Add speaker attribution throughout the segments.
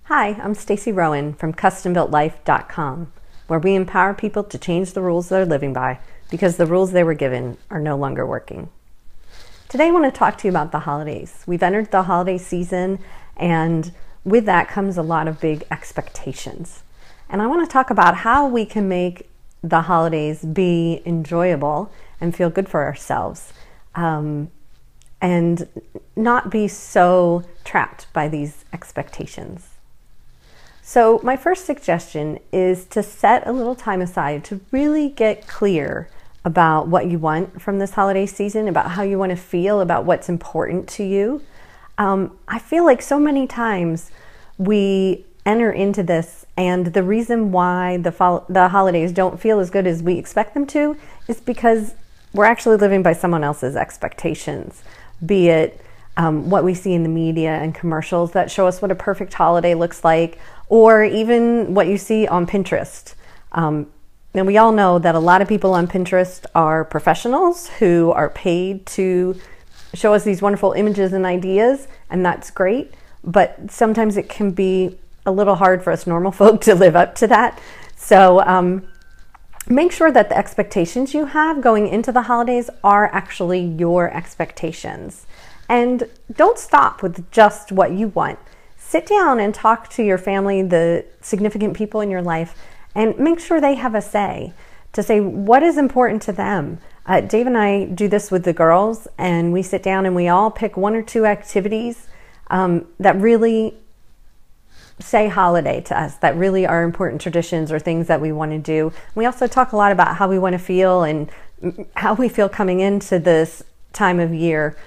Speaker 1: Hi, I'm Stacy Rowan from CustomBuiltLife.com, where we empower people to change the rules they're living by because the rules they were given are no longer working. Today I want to talk to you about the holidays. We've entered the holiday season, and with that comes a lot of big expectations. And I want to talk about how we can make the holidays be enjoyable and feel good for ourselves, and not be so trapped by these expectations. So my first suggestion is to set a little time aside to really get clear about what you want from this holiday season, about how you want to feel, about what's important to you. I feel like so many times we enter into this, and the reason why the holidays don't feel as good as we expect them to is because we're actually living by someone else's expectations, be it what we see in the media and commercials that show us what a perfect holiday looks like, or even what you see on Pinterest. And we all know that a lot of people on Pinterest are professionals who are paid to show us these wonderful images and ideas, and that's great, but sometimes it can be a little hard for us normal folk to live up to that. So make sure that the expectations you have going into the holidays are actually your expectations. And don't stop with just what you want. Sit down and talk to your family, the significant people in your life, and make sure they have a say to say what is important to them. Dave and I do this with the girls, and we sit down and we all pick one or two activities that really say holiday to us, that really are important traditions or things that we want to do. We also talk a lot about how we want to feel and how we feel coming into this time of year,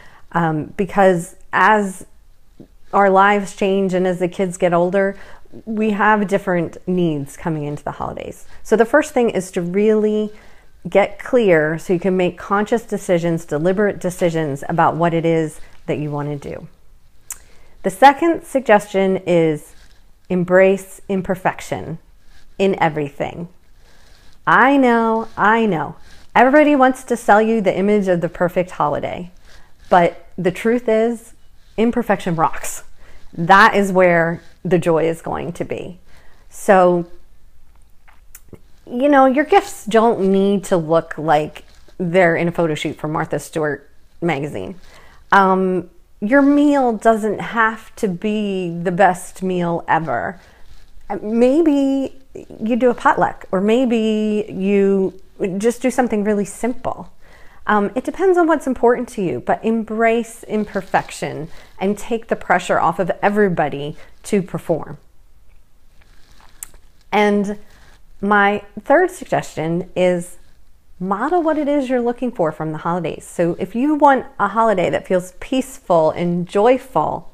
Speaker 1: because as our lives change and as the kids get older, we have different needs coming into the holidays. So the first thing is to really get clear so you can make conscious decisions, deliberate decisions about what it is that you want to do. The second suggestion is embrace imperfection in everything. I know. Everybody wants to sell you the image of the perfect holiday, but the truth is, imperfection rocks. That is where the joy is going to be. So, your gifts don't need to look like they're in a photo shoot for Martha Stewart magazine. Your meal doesn't have to be the best meal ever. Maybe you do a potluck, or maybe you just do something really simple. It depends on what's important to you, but embrace imperfection and take the pressure off of everybody to perform. And my third suggestion is model what it is you're looking for from the holidays. So if you want a holiday that feels peaceful and joyful,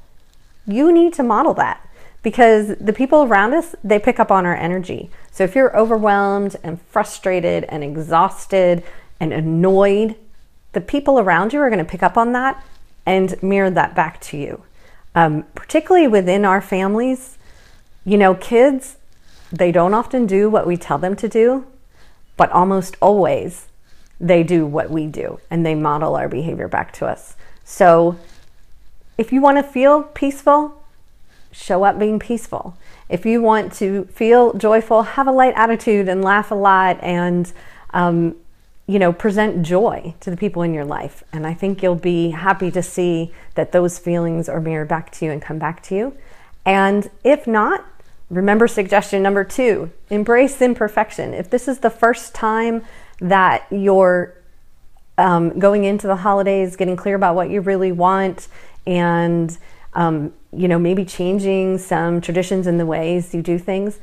Speaker 1: you need to model that, because the people around us, they pick up on our energy. So if you're overwhelmed and frustrated and exhausted and annoyed, the people around you are going to pick up on that and mirror that back to you. Particularly within our families, kids, they don't often do what we tell them to do, but almost always they do what we do, and they model our behavior back to us. So if you want to feel peaceful, show up being peaceful. If you want to feel joyful, have a light attitude and laugh a lot, and present joy to the people in your life. And I think you'll be happy to see that those feelings are mirrored back to you and come back to you. And if not, remember suggestion number 2, embrace imperfection. If this is the first time that you're going into the holidays, getting clear about what you really want, and maybe changing some traditions in the ways you do things,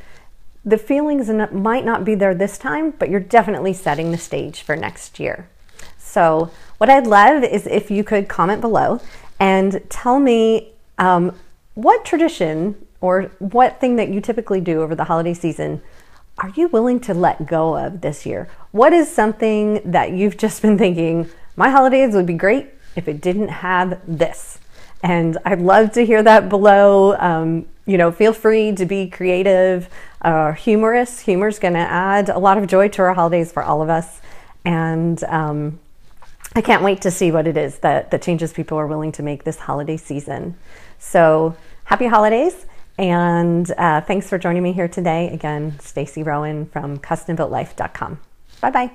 Speaker 1: the feelings might not be there this time, but you're definitely setting the stage for next year. So what I'd love is if you could comment below and tell me what tradition or what thing that you typically do over the holiday season are you willing to let go of this year? What is something that you've just been thinking, my holidays would be great if it didn't have this? And I'd love to hear that below. Feel free to be creative, humorous. Humor's going to add a lot of joy to our holidays for all of us. And I can't wait to see what it is that the changes people are willing to make this holiday season. So happy holidays, And thanks for joining me here today. Again, Stacey Rowan from CustomBuiltLife.com. Bye-bye.